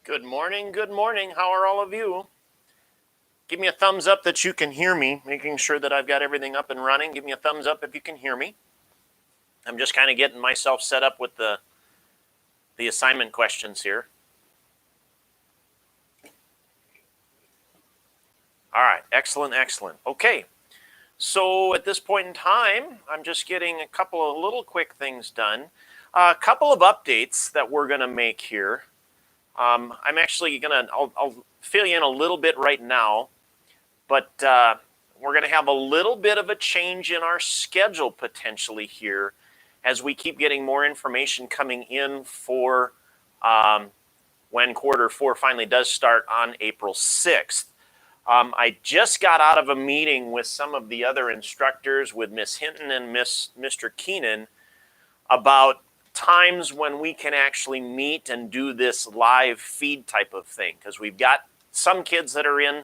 Good morning, good morning. How are all of you? Give me a thumbs up that you can hear me, making sure that I've got everything up and running. Give me a thumbs up if you can hear me. I'm just kind of getting myself set up with the assignment questions here. All right, excellent, excellent. Okay, so at this point in time, I'm just getting a couple of little quick things done. A couple of updates that we're going to make here. I'm actually going to, I'll fill you in a little bit right now, but we're going to have a little bit of a change in our schedule potentially here as we keep getting more information coming in for when quarter four finally does start on April 6th. I just got out of a meeting with some of the other instructors, with Miss Hinton and Mr. Keenan, about times when we can actually meet and do this live feed type of thing, because we've got some kids that are in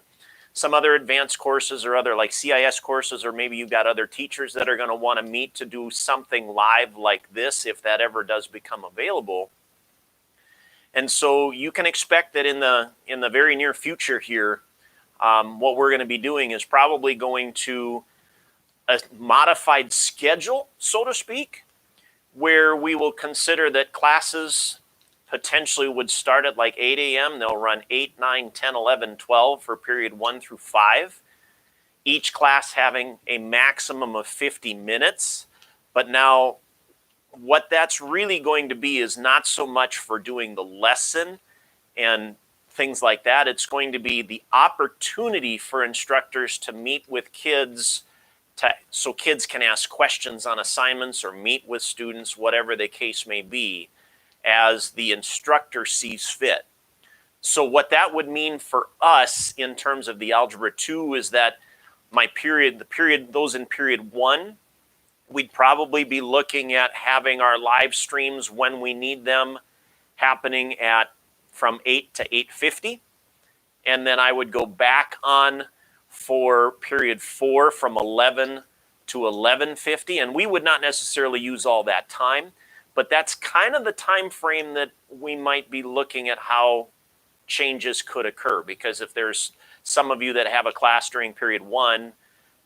some other advanced courses or other like CIS courses, or maybe you've got other teachers that are going to want to meet to do something live like this if that ever does become available. And so you can expect that in the very near future here, what we're going to be doing is probably going to a modified schedule, so to speak, where we will consider that classes potentially would start at like 8 a.m. They'll run 8, 9, 10, 11, 12 for period 1 through 5. Each class having a maximum of 50 minutes. But now what that's really going to be is not so much for doing the lesson and things like that. It's going to be the opportunity for instructors to meet with kids so kids can ask questions on assignments or meet with students, whatever the case may be, as the instructor sees fit. So what that would mean for us in terms of the Algebra 2 is that those in period 1, we'd probably be looking at having our live streams when we need them happening from 8 to 8:50. And then I would go back on for period 4 from 11 to 11:50. And we would not necessarily use all that time, but that's kind of the time frame that we might be looking at how changes could occur. Because if there's some of you that have a class during period 1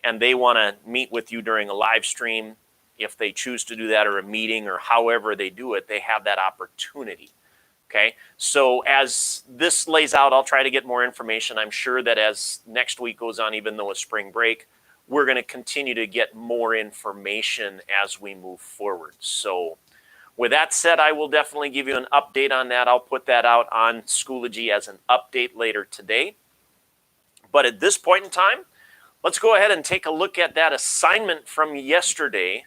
and they want to meet with you during a live stream, if they choose to do that, or a meeting, or however they do it, they have that opportunity. Okay, so as this lays out, I'll try to get more information. I'm sure that as next week goes on, even though it's spring break, we're going to continue to get more information as we move forward. So with that said, I will definitely give you an update on that. I'll put that out on Schoology as an update later today. But at this point in time, let's go ahead and take a look at that assignment from yesterday,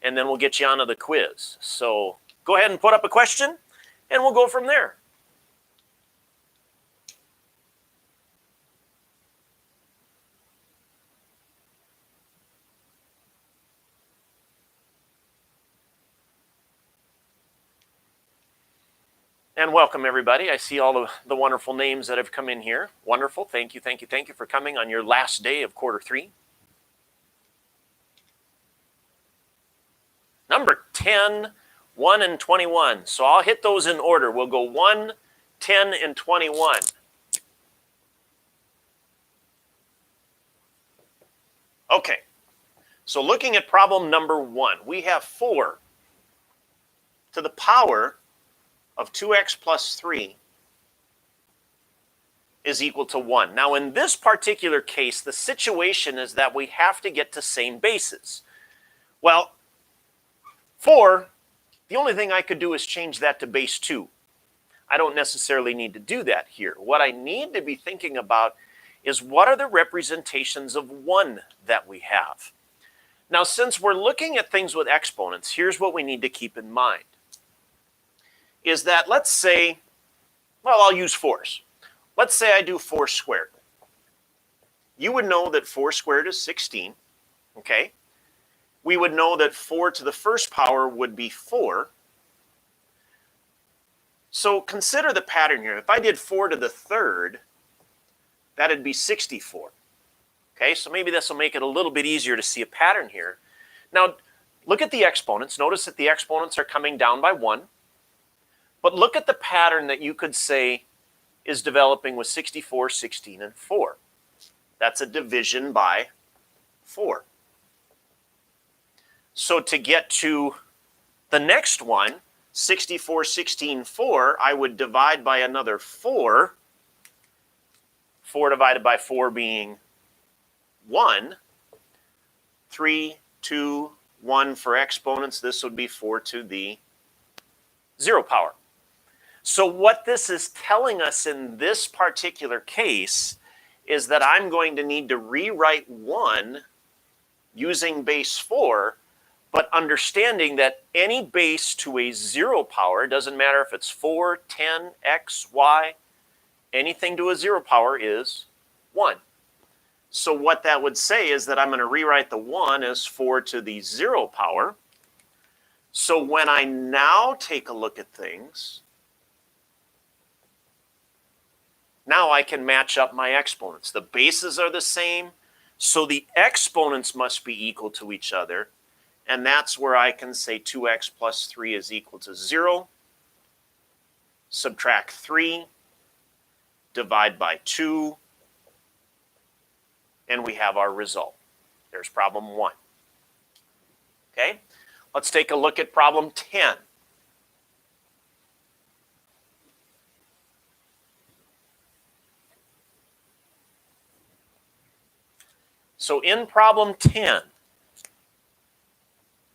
and then we'll get you onto the quiz. So go ahead and put up a question, and we'll go from there. And welcome, everybody. I see all the wonderful names that have come in here. Wonderful. Thank you, thank you, thank you for coming on your last day of quarter 3. Number 10, 1, and 21. So I'll hit those in order. We'll go 1, 10, and 21. Okay. So looking at problem number 1, we have 4 to the power of 2x plus 3 is equal to 1. Now, in this particular case, the situation is that we have to get to same bases. Well, 4, the only thing I could do is change that to base 2. I don't necessarily need to do that here. What I need to be thinking about is what are the representations of 1 that we have. Now, since we're looking at things with exponents, here's what we need to keep in mind. Is that, let's say, well, I'll use 4s. Let's say I do 4 squared. You would know that 4 squared is 16, okay? We would know that 4 to the first power would be 4. So consider the pattern here. If I did 4 to the third, that'd be 64. Okay, so maybe this will make it a little bit easier to see a pattern here. Now, look at the exponents. Notice that the exponents are coming down by 1. But look at the pattern that you could say is developing with 64, 16, and 4. That's a division by 4. So to get to the next one, 64, 16, 4, I would divide by another 4. 4 divided by 4 being 1. 3, 2, 1 for exponents. This would be 4 to the 0 power. So what this is telling us in this particular case is that I'm going to need to rewrite 1 using base 4, but understanding that any base to a 0 power, doesn't matter if it's 4, 10, x, y, anything to a 0 power is 1. So what that would say is that I'm going to rewrite the 1 as 4 to the 0 power. So when I now take a look at things, now I can match up my exponents. The bases are the same, so the exponents must be equal to each other. And that's where I can say 2x plus 3 is equal to 0. Subtract 3, divide by 2, and we have our result. There's problem 1. Okay, let's take a look at problem 10. So in problem 10,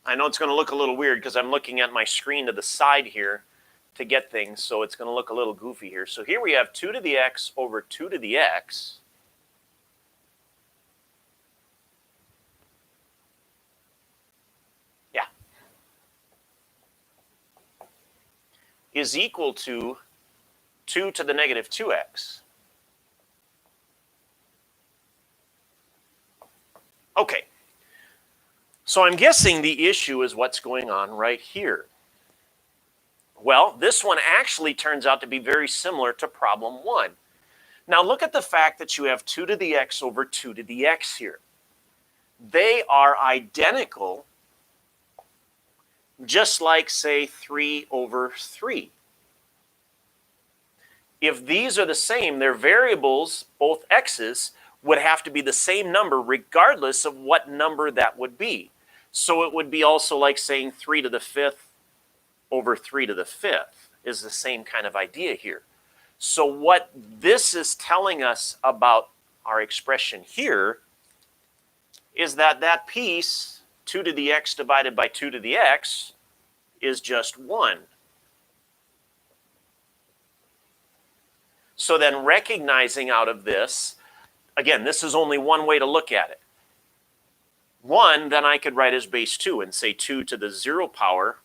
I know it's going to look a little weird because I'm looking at my screen to the side here to get things, so it's going to look a little goofy here. So here we have 2 to the x over 2 to the x. Yeah. Is equal to 2 to the negative 2x. Okay. So I'm guessing the issue is what's going on right here. Well, this one actually turns out to be very similar to problem 1. Now look at the fact that you have 2 to the x over 2 to the x here. They are identical, just like, say, 3 over 3. If these are the same, their variables, both x's, would have to be the same number regardless of what number that would be. So it would be also like saying 3 to the 5th over 3 to the 5th is the same kind of idea here. So what this is telling us about our expression here is that that piece, 2 to the x divided by 2 to the x, is just 1. So then recognizing out of this, again, this is only one way to look at it. 1, then I could write as base 2 and say 2 to the 0 power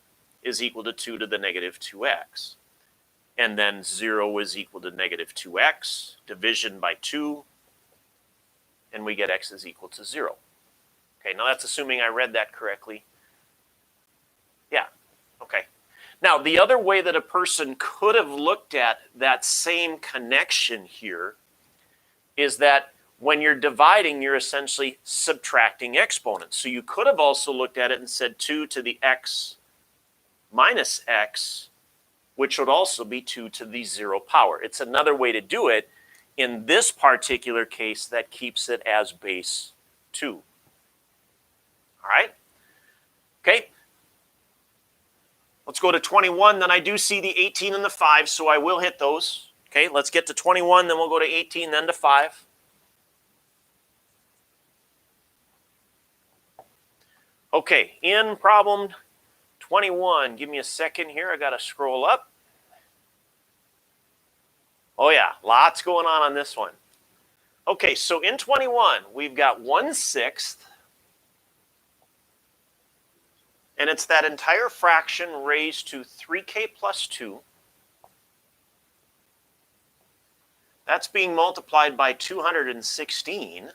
is equal to 2 to the negative 2x. And then 0 is equal to negative 2x, division by 2, and we get x is equal to 0. Okay, now that's assuming I read that correctly. Yeah, okay. Now, the other way that a person could have looked at that same connection here is that when you're dividing, you're essentially subtracting exponents. So you could have also looked at it and said 2 to the x minus x, which would also be 2 to the 0 power. It's another way to do it. In this particular case, that keeps it as base 2. All right? Okay. Let's go to 21. Then I do see the 18 and the 5, so I will hit those. Okay, let's get to 21, then we'll go to 18, then to 5. Okay, in problem 21, give me a second here. I got to scroll up. Oh yeah, lots going on this one. Okay, so in 21, we've got 1/6, and it's that entire fraction raised to 3k plus 2. That's being multiplied by 216,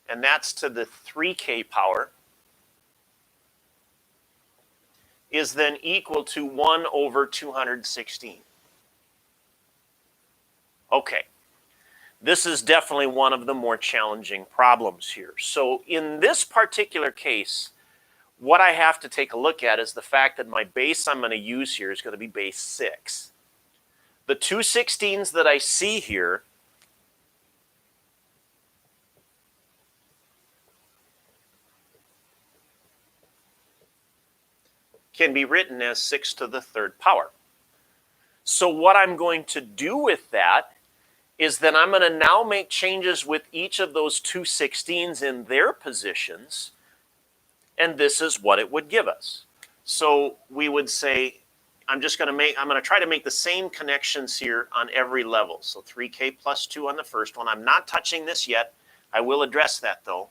and that's to the 3k power, is then equal to 1 over 216. Okay, this is definitely one of the more challenging problems here. So in this particular case, what I have to take a look at is the fact that my base I'm going to use here is going to be base 6. The 2/16 that I see here can be written as 6 to the third power. So what I'm going to do with that is then I'm going to now make changes with each of those 2/16 in their positions, and this is what it would give us. So we would say, I'm going to try to make the same connections here on every level. So 3k plus 2 on the first one. I'm not touching this yet. I will address that though.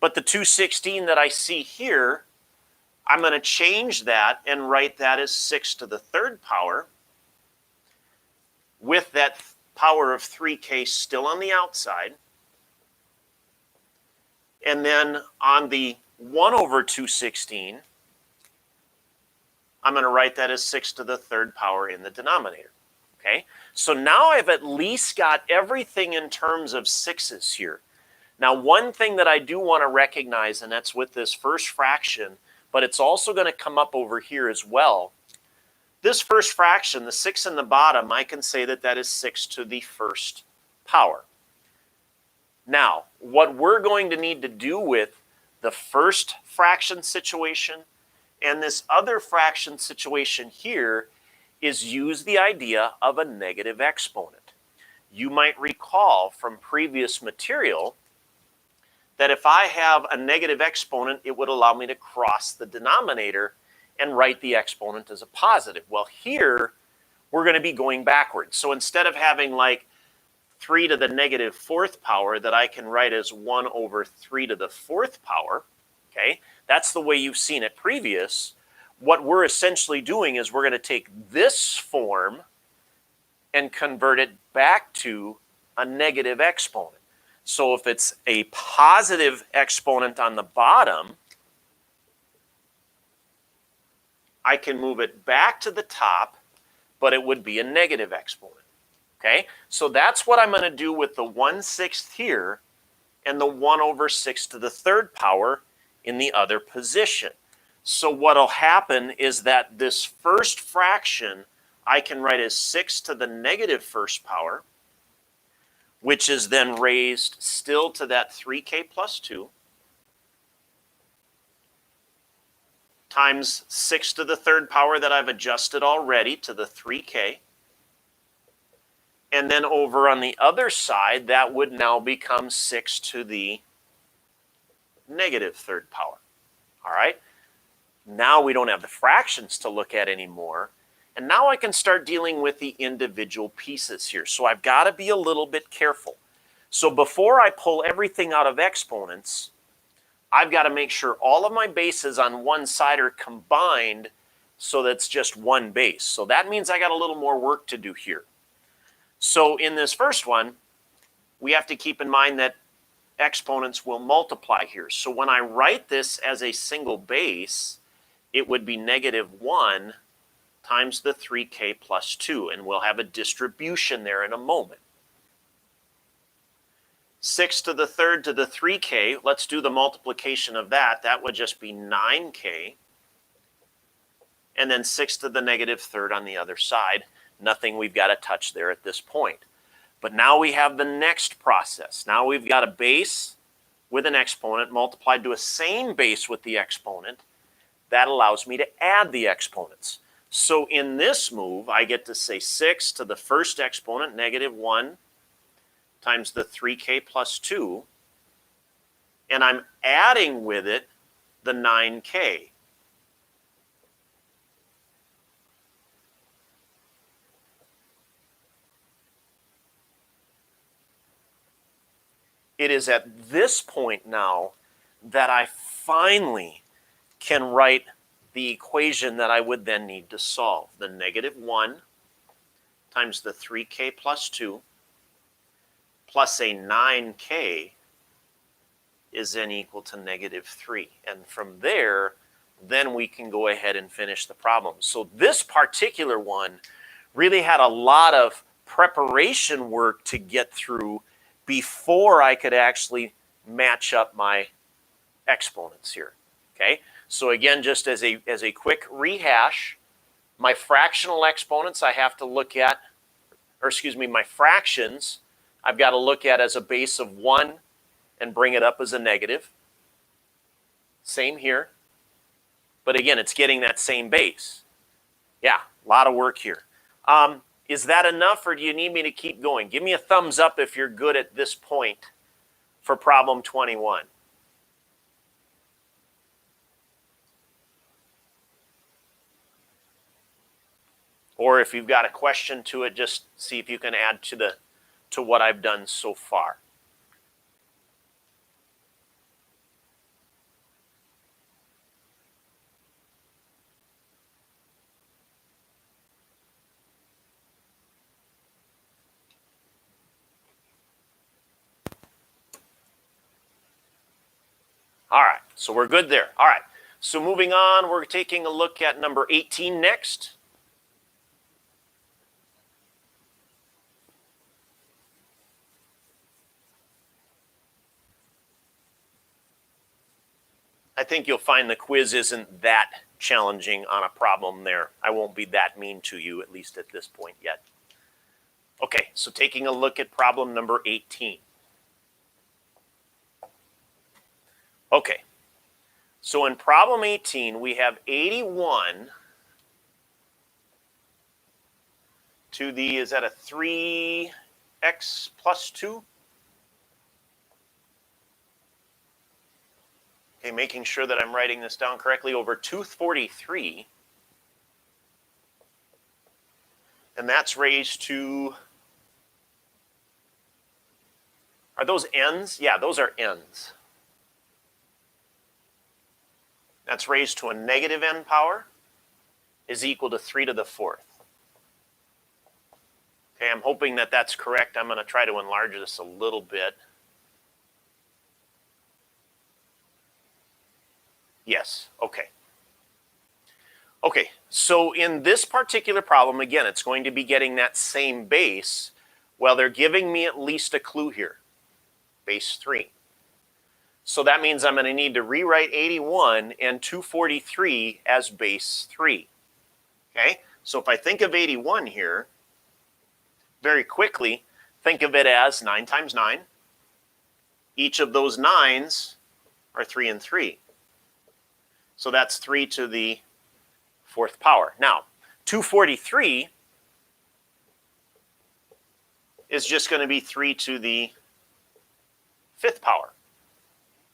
But the 2/16 that I see here, I'm going to change that and write that as 6 to the third power with that power of 3k still on the outside. And then on the 1 over 2/16, I'm going to write that as 6 to the third power in the denominator. Okay, so now I've at least got everything in terms of sixes here. Now, one thing that I do want to recognize, and that's with this first fraction, but it's also going to come up over here as well. This first fraction, the 6 in the bottom, I can say that that is 6 to the first power. Now, what we're going to need to do with the first fraction situation and this other fraction situation here is use the idea of a negative exponent. You might recall from previous material that if I have a negative exponent, it would allow me to cross the denominator and write the exponent as a positive. Well, here we're going to be going backwards. So instead of having like 3 to the negative fourth power that I can write as 1 over 3 to the fourth power, okay, that's the way you've seen it previous. What we're essentially doing is we're going to take this form and convert it back to a negative exponent. So if it's a positive exponent on the bottom, I can move it back to the top, but it would be a negative exponent. Okay, so that's what I'm going to do with the 1/6 here and the 1 over 6 to the third power in the other position. So what will happen is that this first fraction I can write as 6 to the negative first power, which is then raised still to that 3k plus 2, times 6 to the third power that I've adjusted already to the 3k. And then over on the other side, that would now become 6 to the negative third power. All right? Now we don't have the fractions to look at anymore. And now I can start dealing with the individual pieces here. So I've got to be a little bit careful. So before I pull everything out of exponents, I've got to make sure all of my bases on one side are combined so that's just one base. So that means I got a little more work to do here. So in this first one, we have to keep in mind that exponents will multiply here. So when I write this as a single base, it would be negative 1 times the 3k plus 2, and we'll have a distribution there in a moment. 6 to the third to the 3k, let's do the multiplication of that. That would just be 9k. And then 6 to the negative third on the other side. Nothing we've got to touch there at this point. But now we have the next process. Now we've got a base with an exponent multiplied to a same base with the exponent. That allows me to add the exponents. So in this move, I get to say 6 to the first exponent, negative 1, times the 3k plus 2. And I'm adding with it the 9k. It is at this point now that I finally can write the equation that I would then need to solve. The negative 1 times the 3k plus 2 plus a 9k is then equal to negative 3. And from there, then we can go ahead and finish the problem. So this particular one really had a lot of preparation work to get through before I could actually match up my exponents here. Okay, so again, just as a quick rehash, My fractional exponents I have to look at, or excuse me, my fractions I've got to look at as a base of 1 and bring it up as a negative. Same here. But again, it's getting that same base. Yeah, a lot of work here. Is that enough, or do you need me to keep going? Give me a thumbs up if you're good at this point for problem 21. Or if you've got a question to it, just see if you can add to what I've done so far. All right, so we're good there. All right, so moving on, we're taking a look at number 18 next. I think you'll find the quiz isn't that challenging on a problem there. I won't be that mean to you, at least at this point yet. Okay, so taking a look at problem number 18. Okay, so in problem 18, we have 81 to the, is that a 3x plus 2? Okay, making sure that I'm writing this down correctly, over 243. And that's raised to, are those n's? Yeah, those are n's. That's raised to a negative n power is equal to 3 to the 4th. Okay, I'm hoping that that's correct. I'm going to try to enlarge this a little bit. Yes, okay. Okay, so in this particular problem, again, it's going to be getting that same base. Well, they're giving me at least a clue here, base 3. So that means I'm going to need to rewrite 81 and 243 as base 3. Okay, so if I think of 81 here, very quickly, think of it as 9 times 9. Each of those 9s are 3 and 3. So that's 3 to the 4th power. Now, 243 is just going to be 3 to the 5th power.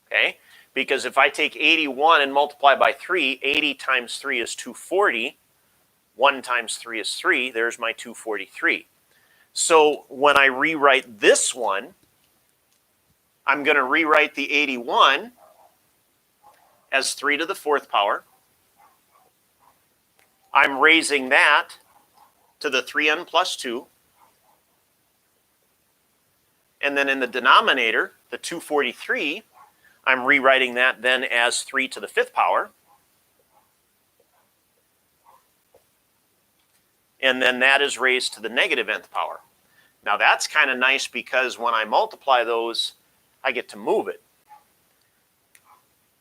Okay? Because if I take 81 and multiply by 3, 80 times 3 is 240. 1 times 3 is 3. There's my 243. So when I rewrite this one, I'm going to rewrite the 81 as 3 to the 4th power. I'm raising that to the 3n plus 2. And then in the denominator, the 243, I'm rewriting that then as 3 to the 5th power. And then that is raised to the negative nth power. Now that's kind of nice because when I multiply those, I get to move it.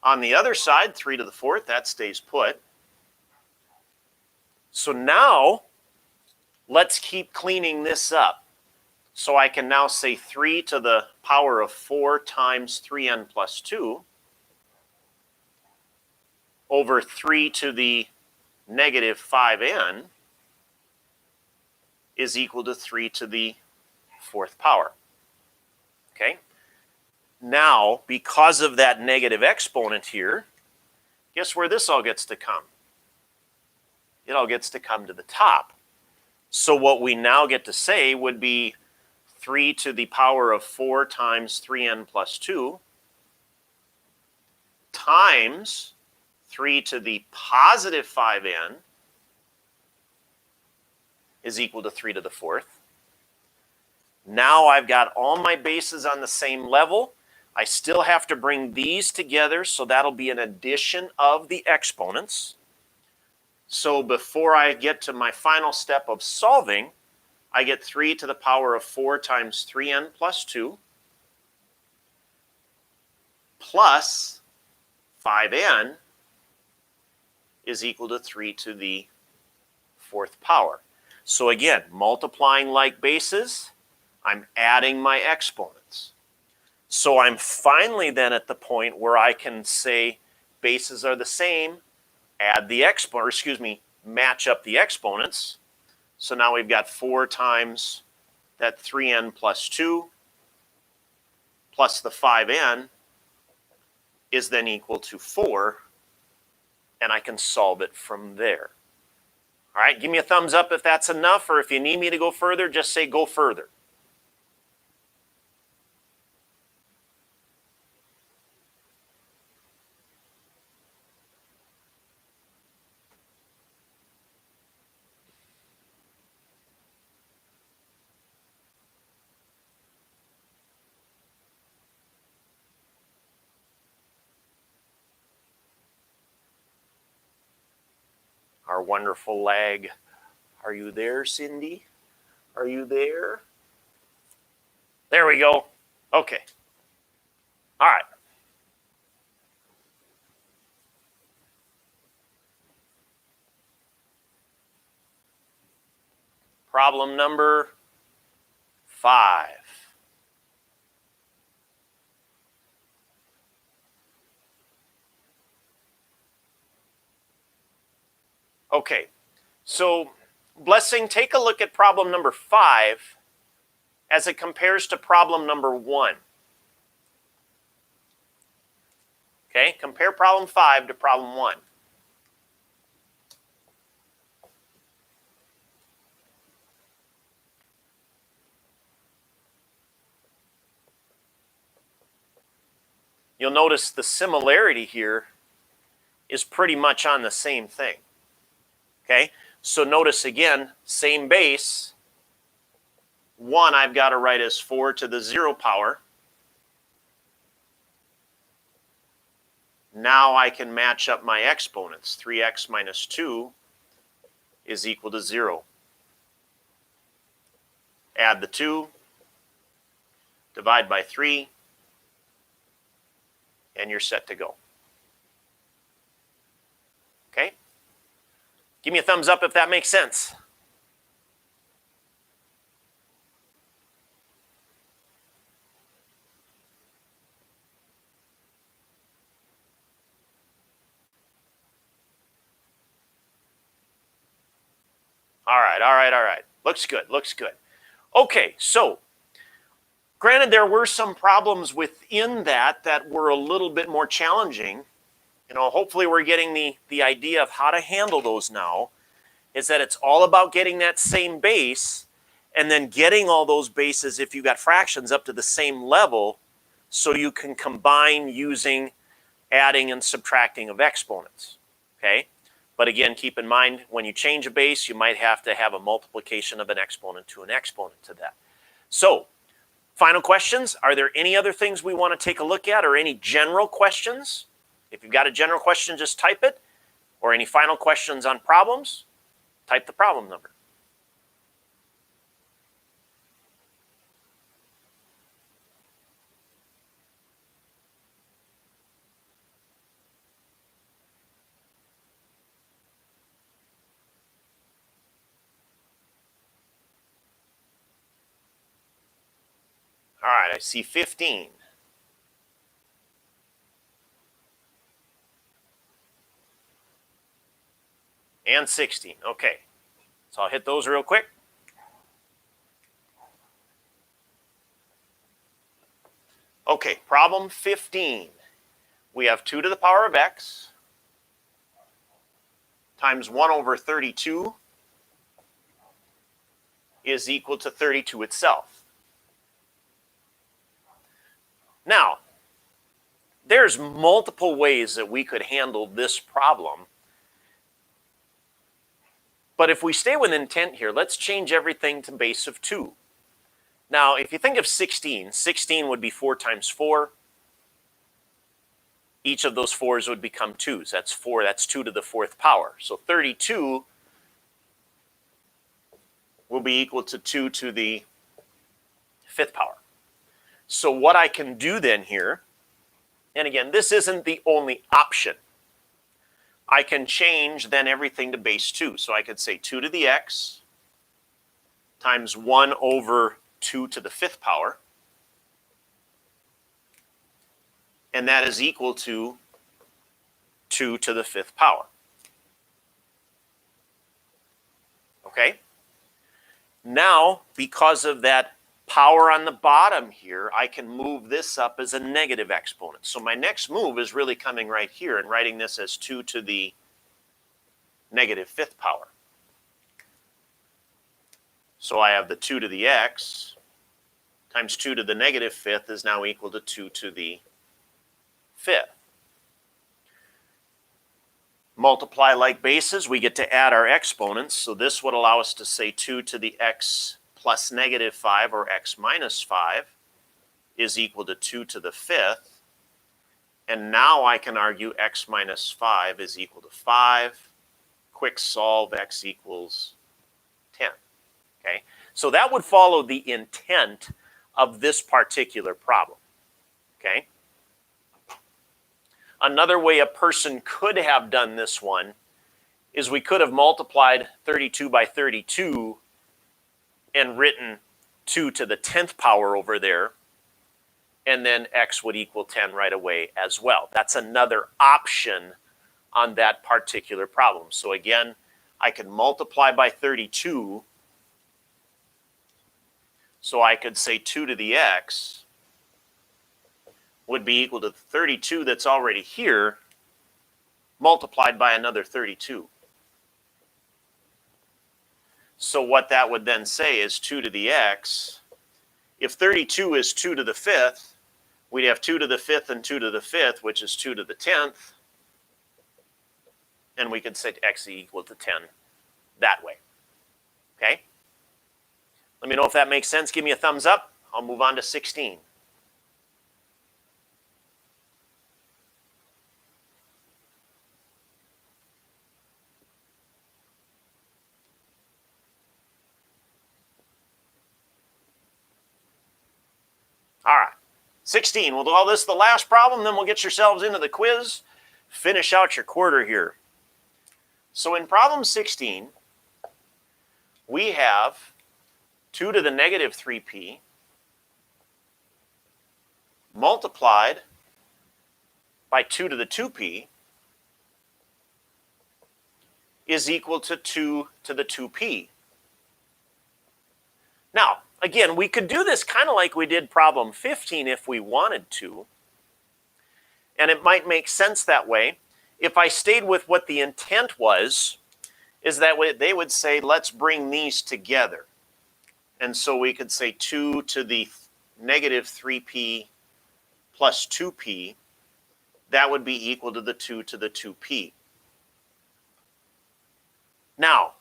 On the other side, 3 to the 4th, that stays put. So now, let's keep cleaning this up. So I can now say 3 to the power of 4 times 3n plus 2 over 3 to the negative 5n is equal to 3 to the 4th power. Okay? Now, because of that negative exponent here, guess where this all gets to come? It all gets to come to the top. So what we now get to say would be 3 to the power of 4 times 3n plus 2 times 3 to the positive 5n is equal to 3 to the 4th. Now I've got all my bases on the same level. I still have to bring these together, so that'll be an addition of the exponents. So before I get to my final step of solving, I get 3 to the power of 4 times 3n plus 2 plus 5n is equal to 3 to the 4th power. So again, multiplying like bases, I'm adding my exponents. So I'm finally then at the point where I can say bases are the same, add the exponent, or excuse me, match up the exponents. So now we've got 4 times that 3n plus 2 plus the 5n is then equal to 4, and I can solve it from there. All right, give me a thumbs up if that's enough, or if you need me to go further, just say go further. Our wonderful lag. Are you there, Cindy? Are you there? There we go. Okay. All right. Problem number 5. Okay, so Blessing, take a look at problem number 5 as it compares to problem number 1. Okay, compare problem 5 to problem 1. You'll notice the similarity here is pretty much on the same thing. Okay, so notice again, same base. 1 I've got to write as 4 to the 0 power. Now I can match up my exponents. 3x minus 2 is equal to 0. Add the 2, divide by 3, and you're set to go. Okay? Give me a thumbs up if that makes sense. All right. Looks good, looks good. Okay, so granted there were some problems within that were a little bit more challenging. You know, hopefully we're getting the idea of how to handle those now, is that it's all about getting that same base and then getting all those bases, if you've got fractions, up to the same level so you can combine using adding and subtracting of exponents, okay? But again, keep in mind, when you change a base, you might have to have a multiplication of an exponent to that. So, final questions. Are there any other things we want to take a look at, or any general questions? If you've got a general question, just type it. Or any final questions on problems, type the problem number. All right, I see 15. And 16, okay. So I'll hit those real quick. Okay, problem 15. We have 2 to the power of x times 1 over 32 is equal to 32 itself. Now, there's multiple ways that we could handle this problem. But if we stay with intent here, let's change everything to base of 2. Now, if you think of 16, 16 would be 4 times 4. Each of those 4s would become 2s. That's 4, that's 2 to the 4th power. So 32 will be equal to 2 to the 5th power. So what I can do then here, and again, this isn't the only option. I can change then everything to base 2. So I could say 2 to the x times 1 over 2 to the 5th power. And that is equal to 2 to the 5th power. Okay? Now, because of that power on the bottom here, I can move this up as a negative exponent. So my next move is really coming right here and writing this as 2 to the negative 5th power. So I have the 2 to the x times 2 to the negative 5th is now equal to 2 to the 5th. Multiply like bases, we get to add our exponents. So this would allow us to say 2 to the x plus negative 5 or x minus 5 is equal to 2 to the 5th. And now I can argue x minus 5 is equal to 5. Quick solve, x equals 10. Okay? So that would follow the intent of this particular problem. Okay? Another way a person could have done this one is we could have multiplied 32 by 32 and written 2 to the 10th power over there, and then x would equal 10 right away as well. That's another option on that particular problem. So again, I can multiply by 32, so I could say 2 to the x would be equal to 32 that's already here, multiplied by another 32. So what that would then say is 2 to the x. If 32 is 2 to the 5th, we'd have 2 to the 5th and 2 to the 5th, which is 2 to the 10th. And we could say x equal to 10 that way. Okay? Let me know if that makes sense. Give me a thumbs up. I'll move on to 16. All right, 16. We'll do all this the last problem, then we'll get yourselves into the quiz. Finish out your quarter here. So in problem 16, we have 2 to the negative 3p multiplied by 2 to the 2p is equal to 2 to the 2p. Now, again, we could do this kind of like we did problem 15 if we wanted to, and it might make sense that way. If I stayed with what the intent was, is that they would say, let's bring these together. And so we could say 2 to the negative 3p plus 2p, that would be equal to the 2 to the 2p. Now,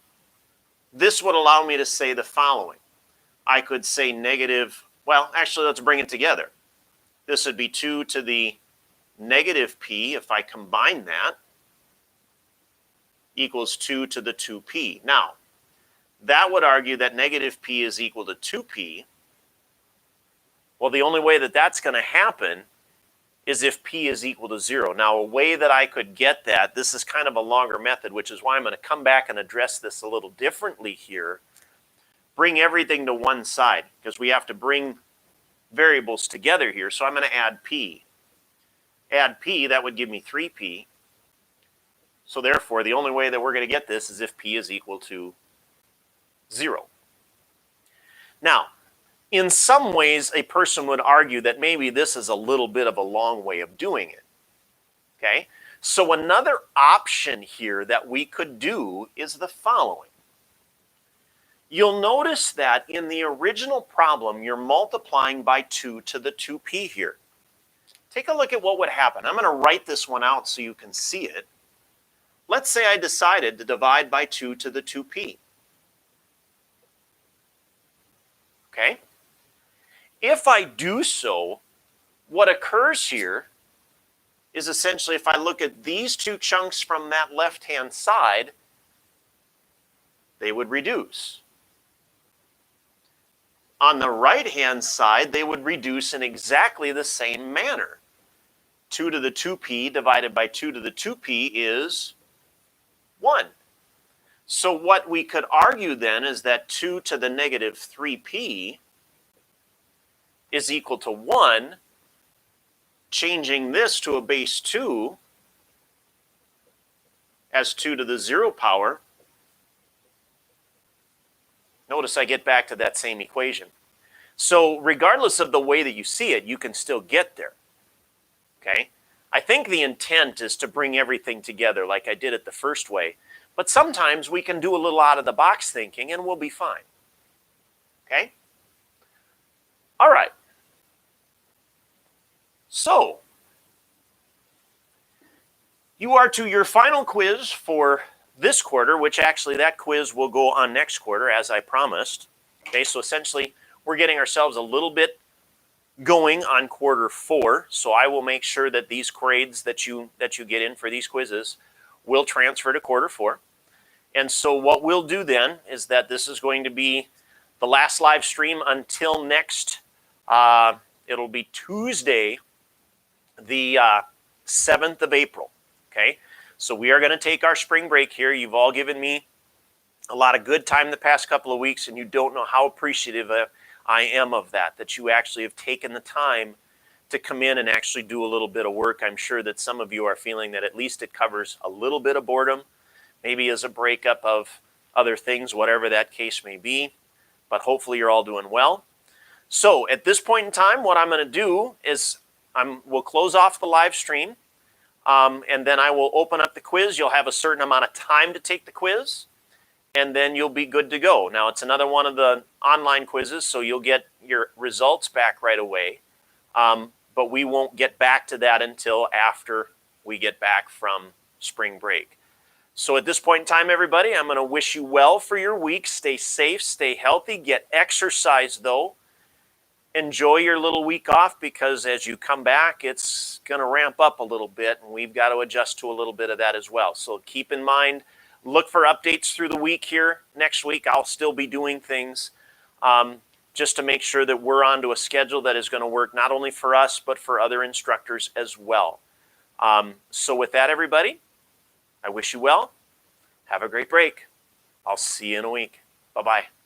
this would allow me to say the following. I could say negative, well, actually, let's bring it together. This would be 2 to the negative p, if I combine that, equals 2 to the 2p. Now, that would argue that negative p is equal to 2p. Well, the only way that that's going to happen is if p is equal to 0. Now, a way that I could get that, this is kind of a longer method, which is why I'm going to come back and address this a little differently here. Bring everything to one side, because we have to bring variables together here. So I'm going to add p. Add p, that would give me 3p. So therefore, the only way that we're going to get this is if p is equal to 0. Now, in some ways, a person would argue that maybe this is a little bit of a long way of doing it. Okay? So another option here that we could do is the following. You'll notice that in the original problem, you're multiplying by 2 to the 2p here. Take a look at what would happen. I'm going to write this one out so you can see it. Let's say I decided to divide by 2 to the 2p. Okay? If I do so, what occurs here is essentially if I look at these two chunks from that left-hand side, they would reduce. On the right-hand side, they would reduce in exactly the same manner. 2 to the 2p divided by 2 to the 2p is 1. So what we could argue then is that 2 to the negative 3p is equal to 1. Changing this to a base 2 as 2 to the 0 power. Notice I get back to that same equation. So regardless of the way that you see it, you can still get there. Okay? I think the intent is to bring everything together like I did it the first way. But sometimes we can do a little out of the box thinking and we'll be fine. Okay? All right. So, you are to your final quiz for this quarter, which actually that quiz will go on next quarter as I promised. Okay, so essentially we're getting ourselves a little bit going on quarter 4. So I will make sure that these grades that you get in for these quizzes will transfer to quarter 4. And so what we'll do then is that this is going to be the last live stream until next, it'll be Tuesday, the 7th of April, okay? So we are going to take our spring break here. You've all given me a lot of good time the past couple of weeks, and you don't know how appreciative I am of that you actually have taken the time to come in and actually do a little bit of work. I'm sure that some of you are feeling that at least it covers a little bit of boredom, maybe as a breakup of other things, whatever that case may be, but hopefully you're all doing well. So at this point in time, what I'm going to do is we'll close off the live stream, and then I will open up the quiz. You'll have a certain amount of time to take the quiz, and then you'll be good to go. Now, it's another one of the online quizzes, so you'll get your results back right away, but we won't get back to that until after we get back from spring break. So at this point in time, everybody, I'm going to wish you well for your week. Stay safe, stay healthy, get exercise, though. Enjoy your little week off, because as you come back, it's going to ramp up a little bit, and we've got to adjust to a little bit of that as well. So keep in mind, look for updates through the week here. Next week, I'll still be doing things just to make sure that we're onto a schedule that is going to work not only for us, but for other instructors as well. So with that, everybody, I wish you well. Have a great break. I'll see you in a week. Bye-bye.